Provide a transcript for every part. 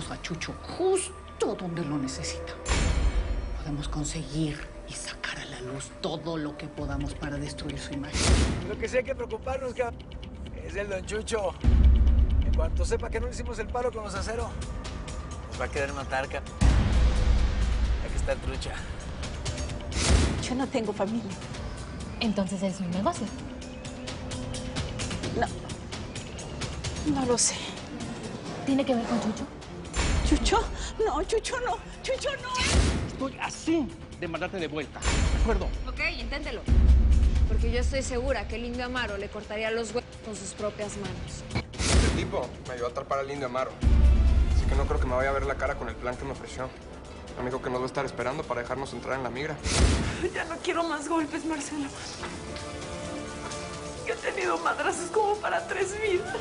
tenemos a Chucho justo donde lo necesita. Podemos conseguir y sacar a la luz todo lo que podamos para destruir su imagen. Lo que sí hay que preocuparnos, es el don Chucho. En cuanto sepa que no le hicimos el paro con los aceros, nos va a querer matar, cap. Hay que estar trucha. Yo no tengo familia. Entonces es un negocio. No lo sé. ¿Tiene que ver con Chucho? ¿Chucho? No, Chucho no. ¡Chucho no! Estoy así de mandarte de vuelta, ¿de acuerdo? Ok, inténtelo. Porque yo estoy segura que el indio Amaro le cortaría los huevos con sus propias manos. Este tipo me ayudó a atrapar al indio Amaro. Así que no creo que me vaya a ver la cara con el plan que me ofreció. Me dijo que nos va a estar esperando para dejarnos entrar en la migra. Ya no quiero más golpes, Marcelo. Yo he tenido madrazos como para 3 vidas.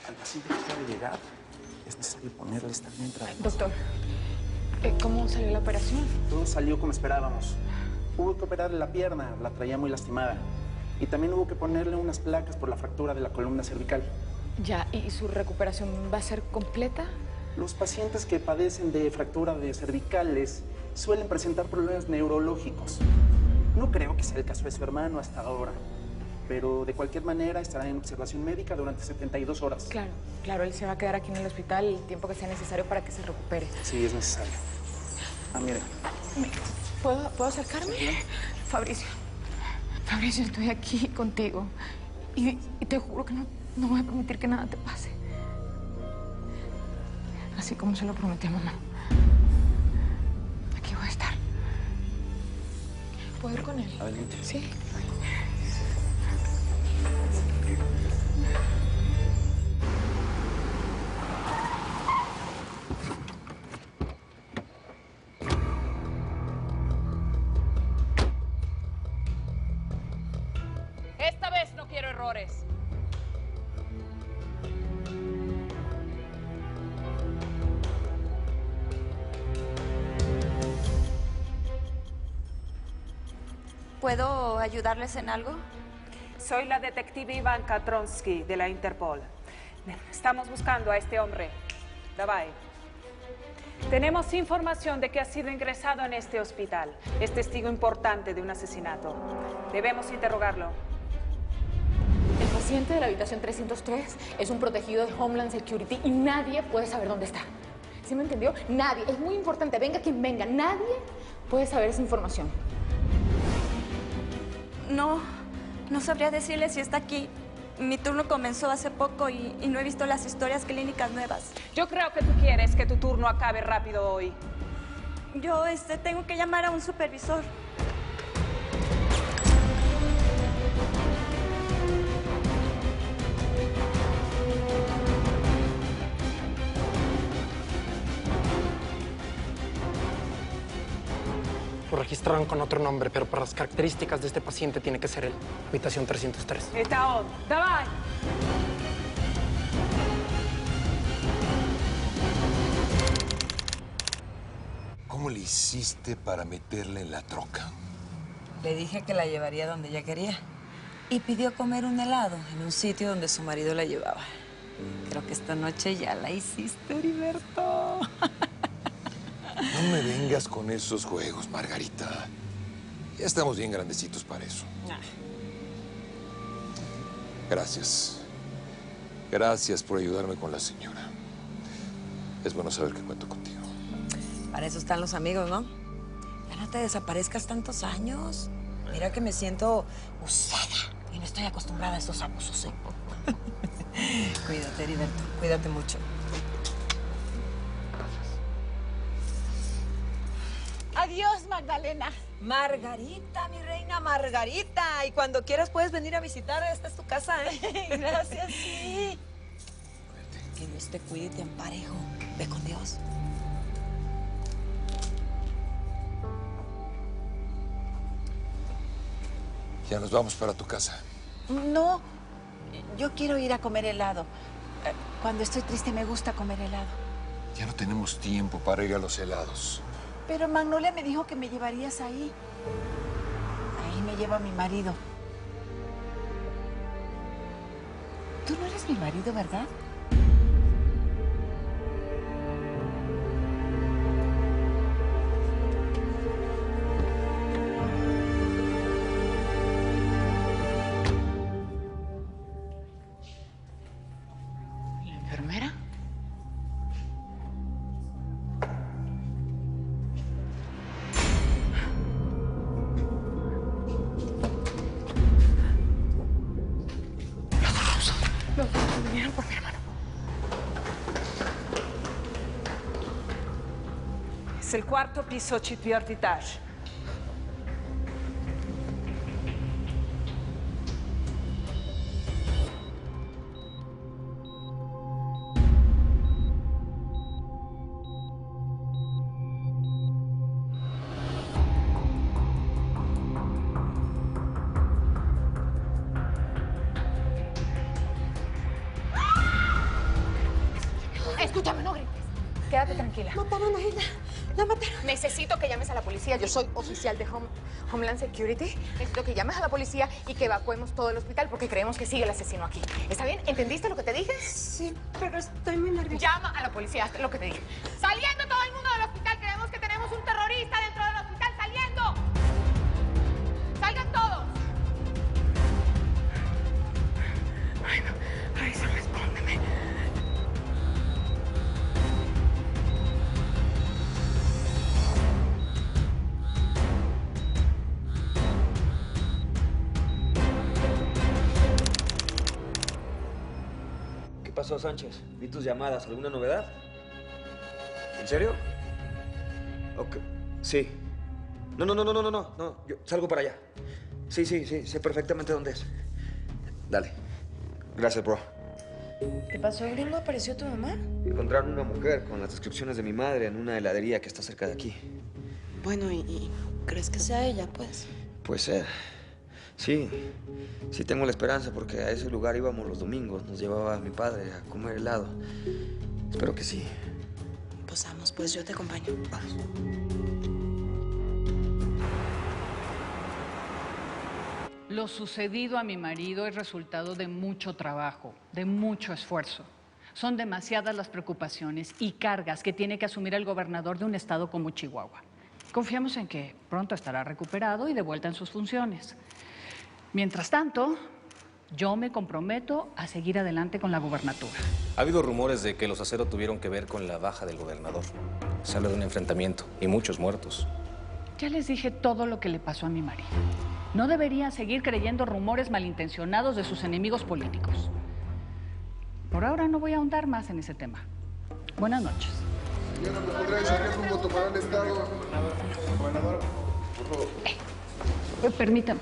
Al paciente que acaba de llegar, es necesario ponerle esta mientras. Doctor, ¿cómo salió la operación? Todo salió como esperábamos. Hubo que operarle la pierna, la traía muy lastimada. Y también hubo que ponerle unas placas por la fractura de la columna cervical. Ya, ¿y su recuperación va a ser completa? Los pacientes que padecen de fractura de cervicales suelen presentar problemas neurológicos. No creo que sea el caso de su hermano hasta ahora, pero de cualquier manera estará en observación médica durante 72 horas. Claro, claro, él se va a quedar aquí en el hospital el tiempo que sea necesario para que se recupere. Sí, es necesario. Ah, mire. ¿Puedo acercarme? Sí. Fabricio, estoy aquí contigo y te juro que no voy a permitir que nada te pase. Así como se lo prometí a mamá. Aquí voy a estar. ¿Puedo ir con él? Adelante. Sí. Esta vez no quiero errores. ¿Puedo ayudarles en algo? Soy la detective Ivanka Tronsky de la Interpol. Estamos buscando a este hombre. Davai. Tenemos información de que ha sido ingresado en este hospital. Es testigo importante de un asesinato. Debemos interrogarlo. El paciente de la habitación 303 es un protegido de Homeland Security y nadie puede saber dónde está. ¿Sí me entendió? Nadie. Es muy importante. Venga quien venga. Nadie puede saber esa información. No sabría decirle si está aquí. Mi turno comenzó hace poco y no he visto las historias clínicas nuevas. Yo creo que tú quieres que tu turno acabe rápido hoy. Yo tengo que llamar a un supervisor. Lo registraron con otro nombre, pero por las características de este paciente tiene que ser él. Habitación 303. Está on. Davai. ¿Cómo le hiciste para meterla en la troca? Le dije que la llevaría donde ella quería. Y pidió comer un helado en un sitio donde su marido la llevaba. Creo que esta noche ya la hiciste, Heriberto. No me vengas con esos juegos, Margarita. Ya estamos bien grandecitos para eso. Gracias. Gracias por ayudarme con la señora. Es bueno saber que cuento contigo. Para eso están los amigos, ¿no? Ya no te desaparezcas tantos años. Mira que me siento usada y no estoy acostumbrada a estos abusos, ¿eh? Cuídate, Heriberto. Cuídate mucho. Adiós, Magdalena. Margarita, mi reina Margarita. Y cuando quieras puedes venir a visitar. Esta es tu casa, ¿eh? Gracias, sí. Que Dios te cuide y te ampare, hijo. Ve con Dios. Ya nos vamos para tu casa. No, yo quiero ir a comer helado. Cuando estoy triste me gusta comer helado. Ya no tenemos tiempo para ir a los helados. Pero Magnolia me dijo que me llevarías ahí. Ahí me lleva mi marido. Tú no eres mi marido, ¿verdad? ¿La enfermera? Los rusos vinieron por mi hermano. Es el cuarto piso, четвертый этаж. Escúchame, no grites. Quédate tranquila. Mataron a Hilda. La mataron. Necesito que llames a la policía. Yo soy oficial de Homeland Security. Necesito que llames a la policía y que evacuemos todo el hospital porque creemos que sigue el asesino aquí. ¿Está bien? ¿Entendiste lo que te dije? Sí, pero estoy muy nerviosa. Llama a la policía, haz lo que te dije. ¡Saliendo todo el mundo del hospital! Creemos que tenemos un terrorista dentro del hospital. ¡Saliendo! ¡Salgan todos! Ay, no. Ay, respóndeme. ¿Qué pasó, Sánchez? Vi tus llamadas. ¿Alguna novedad? ¿En serio? Ok. Sí. No. Yo salgo para allá. Sí. Sé perfectamente dónde es. Dale. Gracias, bro. ¿Qué pasó, gringo? ¿Apareció tu mamá? Encontraron una mujer con las descripciones de mi madre en una heladería que está cerca de aquí. Bueno, ¿y crees que sea ella, pues? Puede ser. Sí tengo la esperanza porque a ese lugar íbamos los domingos. Nos llevaba mi padre a comer helado. Espero que sí. Pues vamos, pues yo te acompaño. Vamos. Lo sucedido a mi marido es resultado de mucho trabajo, de mucho esfuerzo. Son demasiadas las preocupaciones y cargas que tiene que asumir el gobernador de un estado como Chihuahua. Confiamos en que pronto estará recuperado y de vuelta en sus funciones. Mientras tanto, yo me comprometo a seguir adelante con la gubernatura. Ha habido rumores de que los Acero tuvieron que ver con la baja del gobernador. Se habla de un enfrentamiento y muchos muertos. Ya les dije todo lo que le pasó a mi marido. No deberían seguir creyendo rumores malintencionados de sus enemigos políticos. Por ahora no voy a ahondar más en ese tema. Buenas noches. Señora, ¿me podría decir qué rumbo tomará el Estado? Gobernador, por favor. Permítame.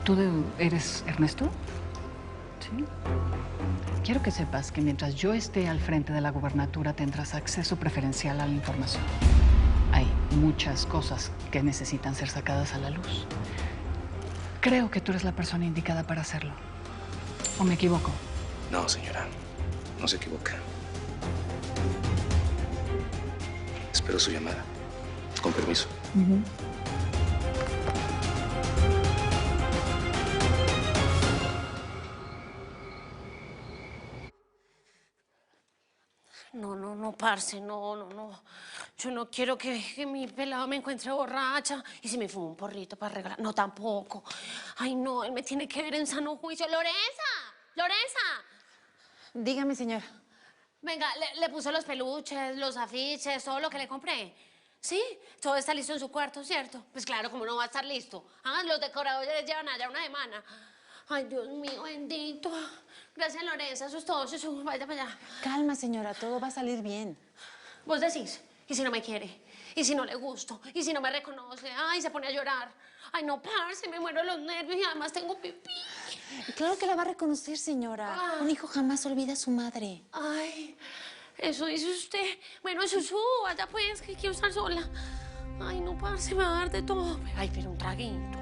¿Tú eres Ernesto? Sí. Quiero que sepas que mientras yo esté al frente de la gubernatura tendrás acceso preferencial a la información. Hay muchas cosas que necesitan ser sacadas a la luz. Creo que tú eres la persona indicada para hacerlo. ¿O me equivoco? No, señora. No se equivoca. Espero su llamada. Con permiso. No, parce, no. Yo no quiero que mi pelado me encuentre borracha. Y si me fumo un porrito para regalar. No, tampoco. Ay, no, él me tiene que ver en sano juicio. ¡Lorenza! Dígame, señora. Venga, le puse los peluches, los afiches, todo lo que le compré. ¿Sí? Todo está listo en su cuarto, ¿cierto? Pues claro, como no va a estar listo. Ah, los decoradores llevan allá una semana. Ay, Dios mío, bendito. Gracias, Lorenza. Eso es todo. Eso, vaya para allá. Calma, señora. Todo va a salir bien. Vos decís. ¿Y si no me quiere? ¿Y si no le gusto? ¿Y si no me reconoce? Ay, se pone a llorar. Ay, no, parce, me muero de los nervios y además tengo pipí. Claro que la va a reconocer, señora. Un hijo jamás olvida a su madre. Ay, eso dice usted. Bueno, eso vaya pues, que quiero estar sola. Ay, no, parce, me va a dar de todo. Ay, pero un traguito.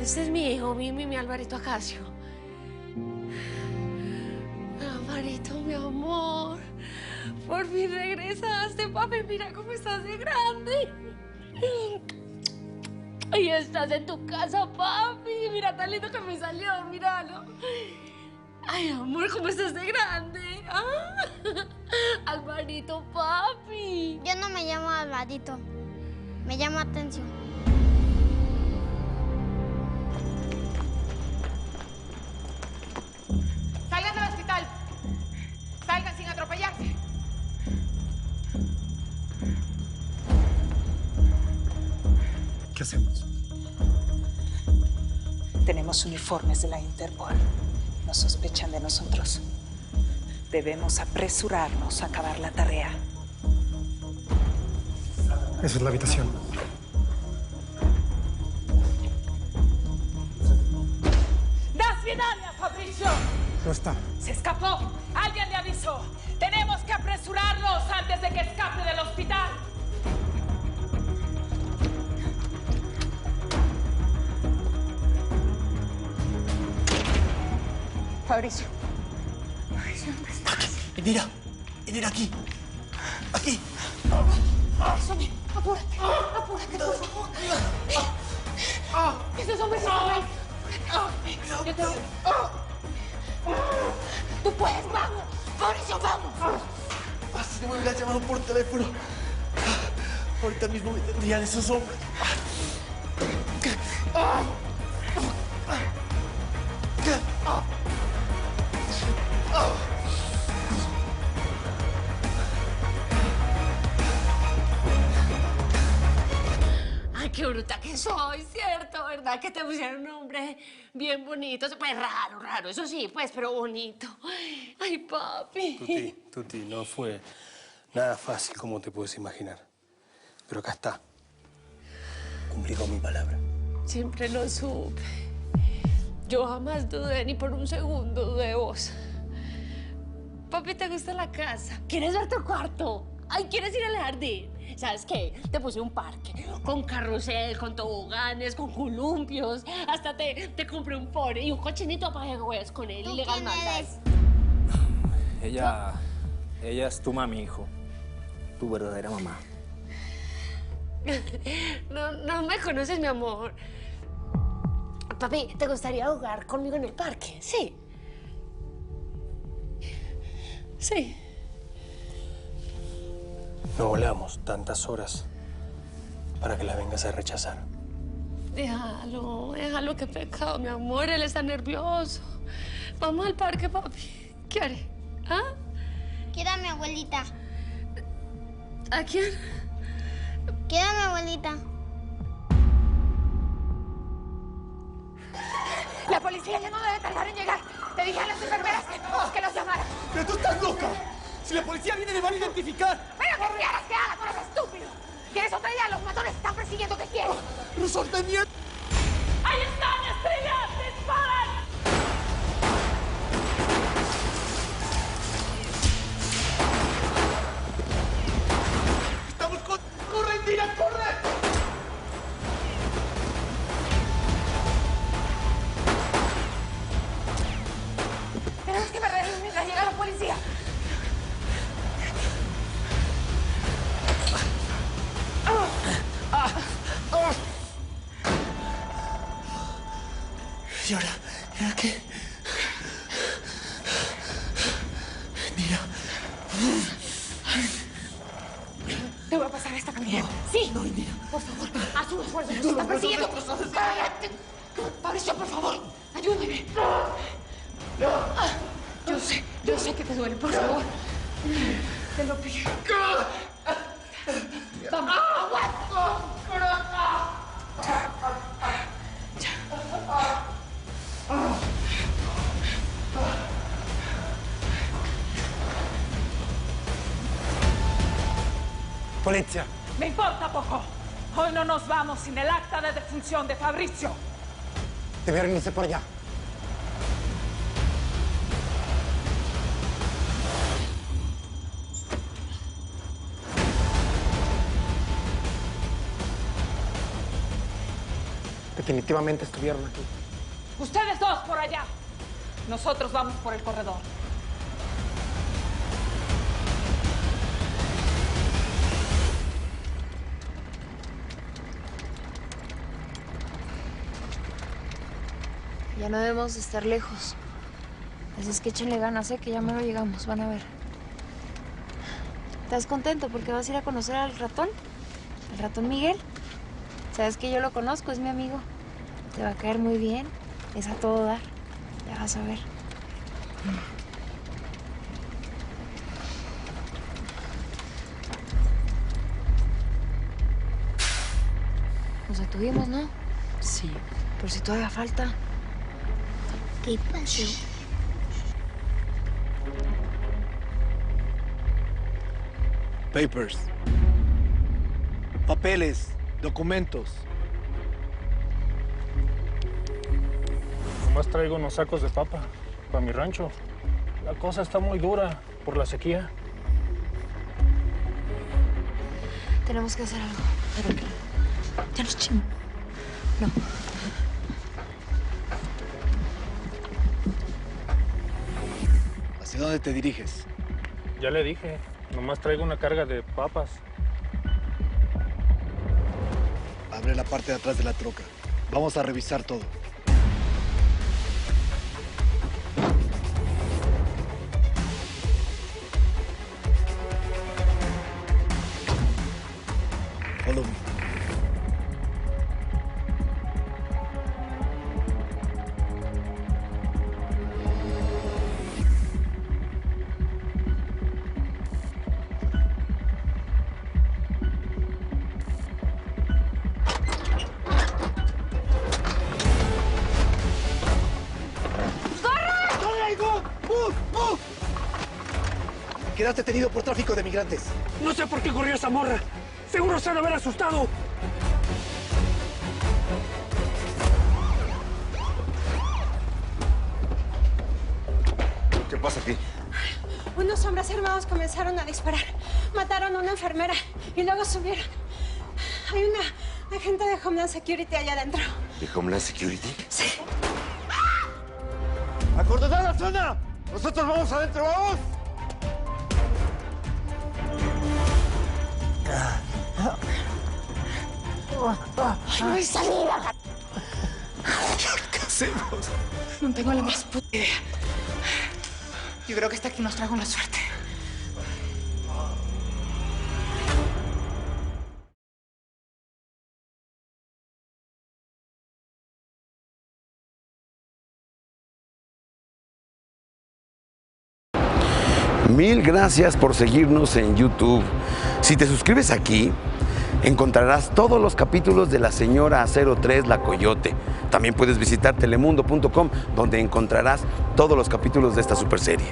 Ese es mi hijo, mi Alvarito Acacio. amor. Por fin regresaste, papi. Mira cómo estás de grande. Ahí estás en tu casa, papi. Mira tan lindo que me salió, míralo. Ay, amor, cómo estás de grande. Ah, Alvarito, papi. Yo no me llamo Alvarito. Me llamo Atencio. ¡Salgan del hospital! ¡Salgan sin atropellarse! ¿Qué hacemos? Tenemos uniformes de la Interpol. No sospechan de nosotros. Debemos apresurarnos a acabar la tarea. Esa es la habitación. ¡Das Vidalia, Fabricio! No está. ¡Se escapó! ¡Alguien le avisó! ¡Tenemos que apresurarnos antes de que escape del hospital! Fabricio. Fabricio, ¿dónde estás? Indira, aquí. Aquí. Sonia, apúrate, apúrate, por favor. Esos hombres se van. Yo te voy. Tú puedes, vamos. Fabricio, vamos. Si no me hubieras llamado por teléfono, ahorita mismo me tendrían esos hombres. Ay, qué bruta que soy, ¿cierto? ¿Verdad? Que te pusieron un nombre bien bonito. Pues raro, eso sí, pues, pero bonito. Ay, papi. Tuti, no fue nada fácil como te puedes imaginar. Pero acá está. Cumplí con mi palabra. Siempre lo supe. Yo jamás dudé, ni por un segundo dudé de vos. Papi, ¿te gusta la casa? ¿Quieres ver tu cuarto? Ay, ¿quieres ir al jardín? ¿Sabes qué? Te puse un parque con carrusel, con toboganes, con columpios. Hasta te compré un pony y un cochinito para que juegues con él y le hagas maldas. Ella es tu mami, hijo. Tu verdadera mamá. No me conoces, mi amor. Papi, ¿te gustaría jugar conmigo en el parque? Sí. Sí. No volamos tantas horas para que la vengas a rechazar. Déjalo, qué pecado, mi amor. Él está nervioso. Vamos al parque, papi. ¿Qué haré? ¿Ah? Quiero a mi abuelita. ¿A quién? Quiero a mi abuelita. La policía ya no debe tardar en llegar. Te dije a las enfermeras que los llamaran. ¡Pero tú estás loca! Si la policía viene, le van a identificar. ¡Pero qué quieres que haga, tú eres estúpido! ¿Tienes otra idea? Los matones están persiguiendo. ¿Qué quieres? ¡Resort de mierda! ¡Ahí están, estrellas! ¡Disparan! ¡Estamos con... ¡Corre, Indira, corre! Tenemos que perderlos mientras llega la policía. ¿Y ahora qué? Indira. Te voy a pasar esta camioneta. Sí. No, Indira. Por favor, haz un esfuerzo. Nos están persiguiendo. ¡Cállate! Fabricio, por favor, ayúdame. Yo sé que te duele, por favor. Te lo pido. Vamos. Policía. Me importa poco. Hoy no nos vamos sin el acta de defunción de Fabricio. Debieron irse por allá. Definitivamente estuvieron aquí. Ustedes dos por allá. Nosotros vamos por el corredor. Ya no debemos estar lejos. Así es que échenle ganas, que ya mero llegamos, van a ver. ¿Estás contento porque vas a ir a conocer al ratón? ¿El ratón Miguel? Sabes que yo lo conozco, es mi amigo. Te va a caer muy bien, es a todo dar. Ya vas a ver. Nos detuvimos, ¿no? Sí. Pero si todavía falta. ¿Qué pasó? Papers. Papeles, documentos. Nomás traigo unos sacos de papa para mi rancho. La cosa está muy dura por la sequía. Tenemos que hacer algo. ¿Pero qué? Ya nos chingó. No. ¿Hacia dónde te diriges? Ya le dije, nomás traigo una carga de papas. Abre la parte de atrás de la troca. Vamos a revisar todo. Follow me. Quedaste detenido por tráfico de migrantes. No sé por qué corrió esa morra. Seguro se han de haber asustado. ¿Qué pasa aquí? Unos hombres armados comenzaron a disparar. Mataron a una enfermera y luego subieron. Hay una agente de Homeland Security allá adentro. ¿De Homeland Security? Sí. ¡Acordonar la zona! ¡Nosotros vamos adentro, vamos! No hay salida. ¿Qué hacemos? No tengo la más puta idea. Yo creo que esta aquí nos trajo una suerte. Mil gracias por seguirnos en YouTube. Si te suscribes aquí, encontrarás todos los capítulos de La Señora 03, La Coyote. También puedes visitar telemundo.com, donde encontrarás todos los capítulos de esta superserie.